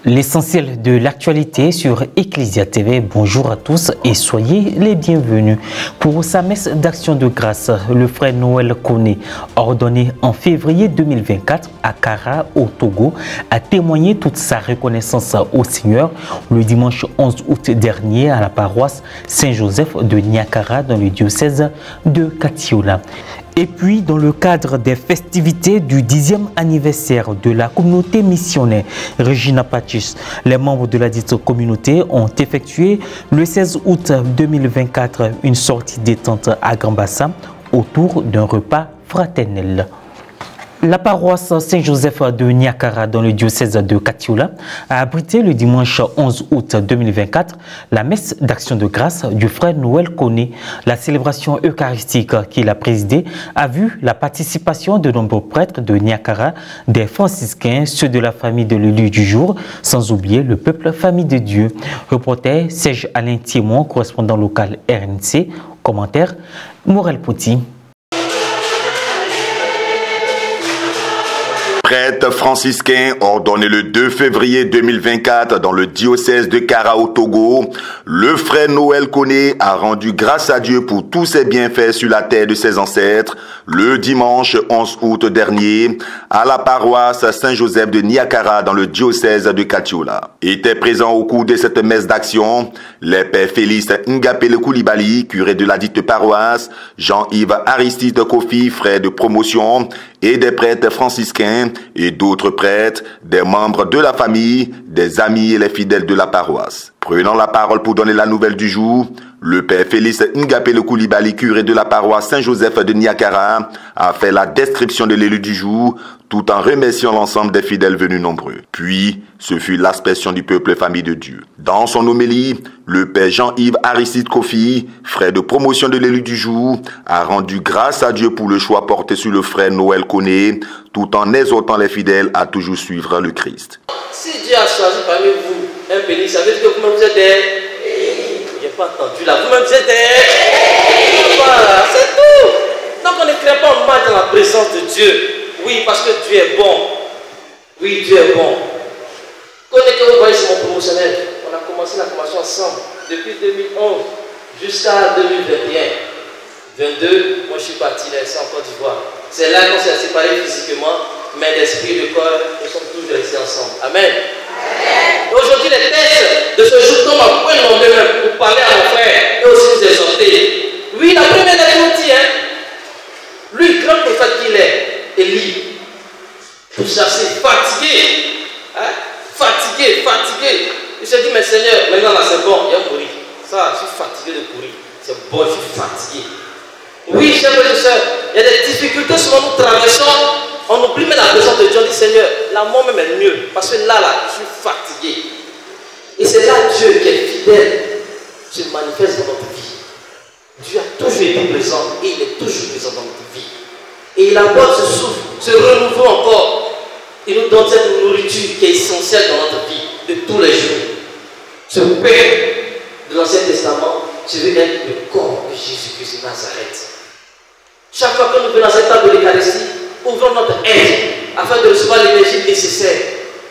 L'essentiel de l'actualité sur Ecclesia TV. Bonjour à tous et soyez les bienvenus. Pour sa messe d'action de grâce, le frère Noël Koné, ordonné en février 2024 à Kara au Togo, a témoigné toute sa reconnaissance au Seigneur le dimanche 11 août dernier à la paroisse Saint-Joseph de Niakara dans le diocèse de Katiola. Et puis, dans le cadre des festivités du 10e anniversaire de la communauté missionnaire Regina Pacis, les membres de la dite communauté ont effectué le 16 août 2024 une sortie détente à Grand-Bassam autour d'un repas fraternel. La paroisse Saint-Joseph de Niakara dans le diocèse de Katiola a abrité le dimanche 11 août 2024 la messe d'action de grâce du frère Noël Koné. La célébration eucharistique qu'il a présidée a vu la participation de nombreux prêtres de Niakara, des franciscains, ceux de la famille de l'élu du jour, sans oublier le peuple famille de Dieu. Reporter Serge Alain Thiémon, correspondant local RNC. Commentaire Morel Poti. Prêtre franciscain ordonné le 2 février 2024 dans le diocèse de Kara au Togo, le frère Noël Koné a rendu grâce à Dieu pour tous ses bienfaits sur la terre de ses ancêtres le dimanche 11 août dernier à la paroisse Saint-Joseph de Niakara dans le diocèse de Katiola. Étaient présents au cours de cette messe d'action les pères Félix Ngapele Koulibaly, curé de la dite paroisse, Jean-Yves Aristide Kofi, frère de promotion, et des prêtres franciscains et d'autres prêtres, des membres de la famille, des amis et les fidèles de la paroisse. Prenant la parole pour donner la nouvelle du jour, le père Félix Ngapele Koulibaly, curé de la paroisse Saint-Joseph de Niakara, a fait la description de l'élu du jour, tout en remerciant l'ensemble des fidèles venus nombreux. Puis, ce fut l'expression du peuple famille de Dieu. Dans son homélie, le père Jean-Yves Aristide Kofi, frère de promotion de l'élu du jour, a rendu grâce à Dieu pour le choix porté sur le frère Noël Koné, tout en exhortant les fidèles à toujours suivre le Christ. Si Dieu a choisi parmi vous un béni, ça veut dire que vous-même vous êtes des... Je n'ai pas entendu là. Vous-même vous êtes des... Voilà, c'est tout. Donc on ne crée pas mal dans la présence de Dieu. Oui, parce que Dieu est bon. Oui, Dieu est bon. Connaissez que vous voyez sur mon promotionnel. On a commencé la formation ensemble depuis 2011 jusqu'à 2021. 22, moi je suis parti laisser en Côte d'Ivoire. C'est là qu'on s'est séparés physiquement, mais d'esprit et de corps, nous sommes toujours restés ensemble. Amen. Aujourd'hui, les textes de ce jour tombent à point nombreux même pour parler à mon frère et aussi vous exhorter. Oui, la première lettre nous dit, lui, grand prophète qu'il est, Élie, tout ça c'est fatigué. Fatigué. Il s'est dit, mais Seigneur, maintenant là c'est bon, il a couru. Ça, je suis fatigué de courir. C'est bon, je suis fatigué. Oui, chers frères et sœurs, il y a des difficultés souvent nous traversons. On oublie même la présence de Dieu. On dit, Seigneur, la mort même est mieux. Parce que là, je suis fatigué. Et c'est là Dieu qui est fidèle se manifeste dans notre vie. Dieu a toujours été présent et il est toujours présent dans notre vie. Et il apporte ce souffle, ce renouveau encore. Il nous donne cette nourriture qui est essentielle dans notre vie de tous les jours. Ce pain de l'Ancien Testament, je veux dire le corps de Jésus-Christ de Nazareth. Chaque fois que nous venons à cette table de l'Eucharistie, ouvrons notre aide afin de recevoir l'énergie nécessaire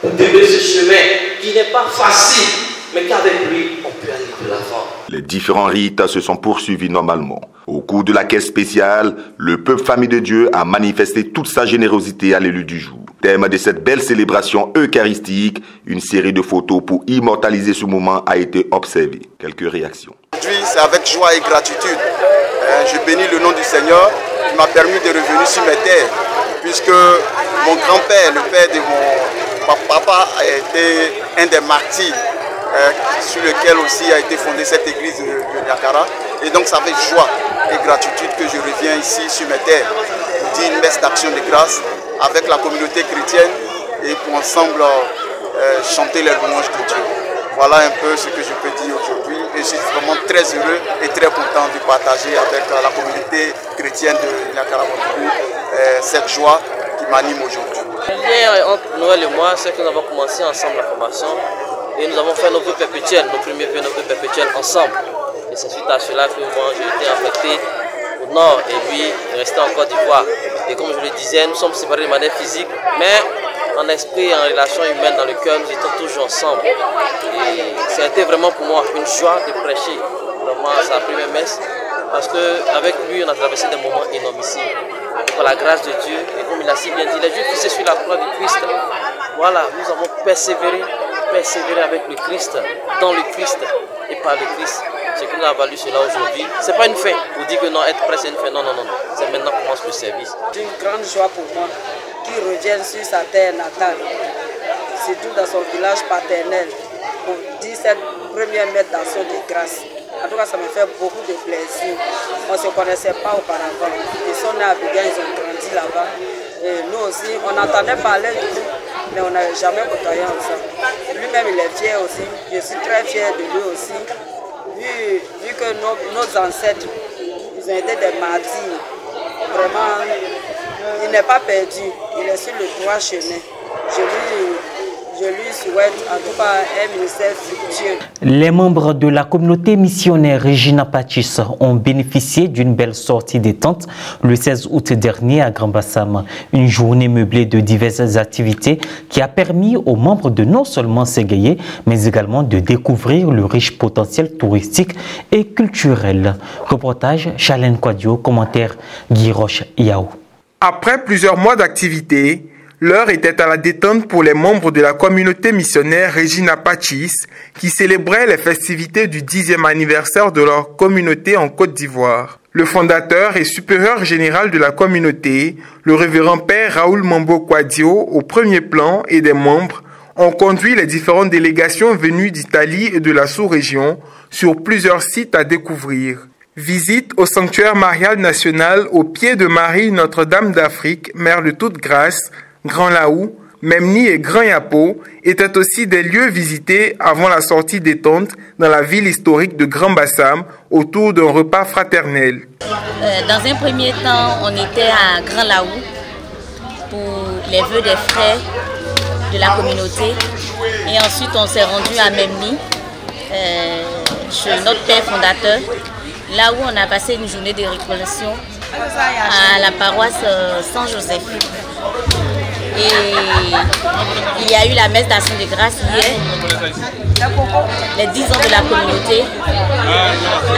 pour démarrer ce chemin qui n'est pas facile, mais qu'avec lui, on peut aller de l'avant. Les différents rites se sont poursuivis normalement. Au cours de la caisse spéciale, le peuple famille de Dieu a manifesté toute sa générosité à l'élu du jour. Thème de cette belle célébration eucharistique, une série de photos pour immortaliser ce moment a été observée. Quelques réactions. Aujourd'hui, c'est avec joie et gratitude. Je bénis le nom du Seigneur qui m'a permis de revenir sur mes terres, puisque mon grand-père, le père de mon papa, a été un des martyrs sur lequel aussi a été fondée cette église de Niakara. Et donc ça fait joie et gratitude que je reviens ici sur mes terres pour dire une messe d'action de grâce avec la communauté chrétienne et pour ensemble chanter les louanges de Dieu. Voilà un peu ce que je peux dire aujourd'hui et je suis vraiment très heureux et très content de partager avec la communauté chrétienne de Niakara cette joie qui m'anime aujourd'hui. Le lien entre Noël et moi, c'est que nous avons commencé ensemble la formation et nous avons fait nos vœux perpétuels, nos premiers vœux, nos vœux perpétuels ensemble. Et c'est suite à cela que moi j'ai été affecté au nord et lui est resté Christ en Côte d'Ivoire. Et comme je le disais, nous sommes séparés de manière physique, mais en esprit et en relation humaine, dans le cœur, nous étions toujours ensemble. Et ça a été vraiment pour moi une joie de prêcher. Vraiment, sa première messe. Parce qu'avec lui, on a traversé des moments énormissimes. Par la grâce de Dieu, et comme il a si bien dit, les Juifs fixés sur la croix du Christ. Voilà, nous avons persévéré avec le Christ, dans le Christ et par le Christ. Ce qui nous a valu cela aujourd'hui. Ce n'est pas une fin. Vous dites que non, être prêt c'est une fin. Non, non, non. C'est maintenant qu'on commence le service. C'est une grande joie pour moi qu'il revienne sur sa terre natale, surtout dans son village paternel, pour dire cette première messe d'action de grâce. En tout cas, ça me fait beaucoup de plaisir. On ne se connaissait pas auparavant. Ils sont nés à Béguin, ils ont grandi là-bas. Et nous aussi, on entendait parler de lui, mais on n'avait jamais côtoyé ensemble. Lui-même, il est fier aussi. Je suis très fier de lui aussi. Vu que nos ancêtres, ils ont été des martyrs. Vraiment, il n'est pas perdu. Il est sur le droit chemin. Je lui souhaite en tout cas un ministère fructueux. Les membres de la communauté missionnaire Regina Pacis ont bénéficié d'une belle sortie détente le 16 août dernier à Grand Bassam. Une journée meublée de diverses activités qui a permis aux membres de non seulement s'égayer, mais également de découvrir le riche potentiel touristique et culturel. Reportage Chalen Kwadio, commentaire Guy Roche Yao. Après plusieurs mois d'activité, l'heure était à la détente pour les membres de la communauté missionnaire Regina Pacis qui célébraient les festivités du 10e anniversaire de leur communauté en Côte d'Ivoire. Le fondateur et supérieur général de la communauté, le révérend père Raoul Mambo Kwadio, au premier plan, et des membres, ont conduit les différentes délégations venues d'Italie et de la sous-région sur plusieurs sites à découvrir. Visite au sanctuaire marial national au pied de Marie Notre-Dame d'Afrique, mère de toute grâce, Grand Laou, Memni et Grand Yapo étaient aussi des lieux visités avant la sortie détente dans la ville historique de Grand Bassam autour d'un repas fraternel. Dans un premier temps, on était à Grand Laou pour les vœux des frères de la communauté et ensuite on s'est rendu à Memni chez notre père fondateur, là où on a passé une journée de récollation à la paroisse Saint-Joseph. Et il y a eu la messe d'action de grâce hier, les 10 ans de la communauté,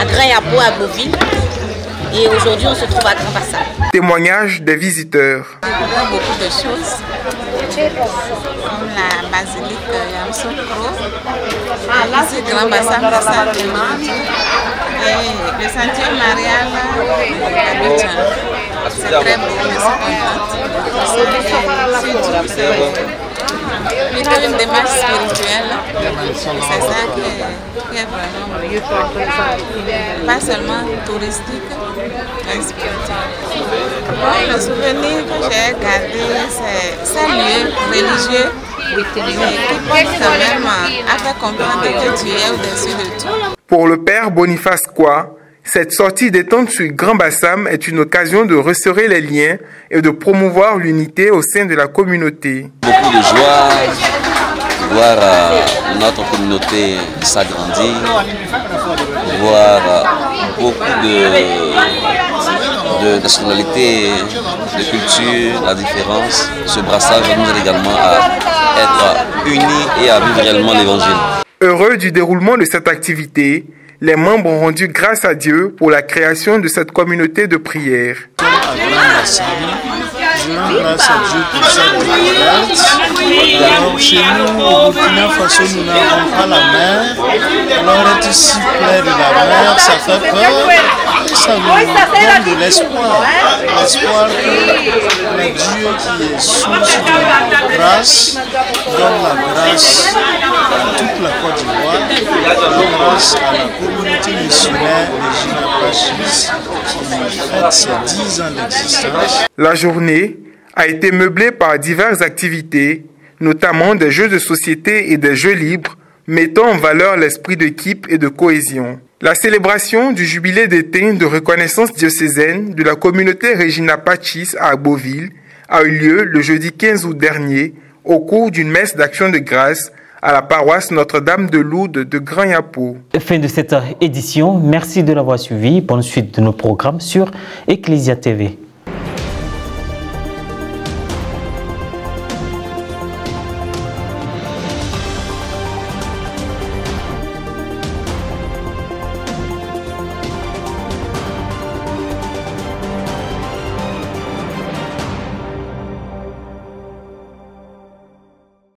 à Grand Yapo, à Beauville. Et aujourd'hui, on se trouve à Grand Bassam. Témoignage des visiteurs. J'ai découvert beaucoup de choses, comme la basilique Yamsoukro, ici Grand Bassam, le Saint-Denis, et le sanctuaire marial d'Abidjan. C'est très beau, je suis contente. C'est plutôt une démarche spirituelle. C'est ça qui est vraiment pas seulement touristique, mais spirituel. Bon, le souvenir que j'ai gardé, c'est ces lieux religieux qui peuvent quand même à faire comprendre que tu es au-dessus de tout. Pour le père Boniface Kwa, cette sortie détente sur Grand Bassam est une occasion de resserrer les liens et de promouvoir l'unité au sein de la communauté. Beaucoup de joie de voir notre communauté s'agrandir, voir beaucoup de nationalités, de cultures, la différence. Ce brassage nous aide également à être unis et à vivre réellement l'évangile. Heureux du déroulement de cette activité, les membres ont rendu grâce à Dieu pour la création de cette communauté de prière. Je rends grâce à Dieu pour cette découverte. Alors chez nous, au Burkina Faso, nous n'avons pas la mer. Alors être ici près de la mer, ça fait peur. Et ça nous donne de l'espoir. L'espoir que le Dieu qui est source de grâce donne la grâce à toute la Côte d'Ivoire, donne grâce à la communauté missionnaire Regina Pacis qui fête ses 10 ans d'existence. La journée a été meublée par diverses activités, notamment des jeux de société et des jeux libres, mettant en valeur l'esprit d'équipe et de cohésion. La célébration du jubilé d'été de reconnaissance diocésaine de la communauté Regina Pacis à Beauville a eu lieu le jeudi 15 août dernier au cours d'une messe d'action de grâce à la paroisse Notre-Dame de Lourdes de Grand Yapo. Fin de cette édition, merci de l'avoir suivi. Bonne suite de nos programmes sur Ecclesia TV.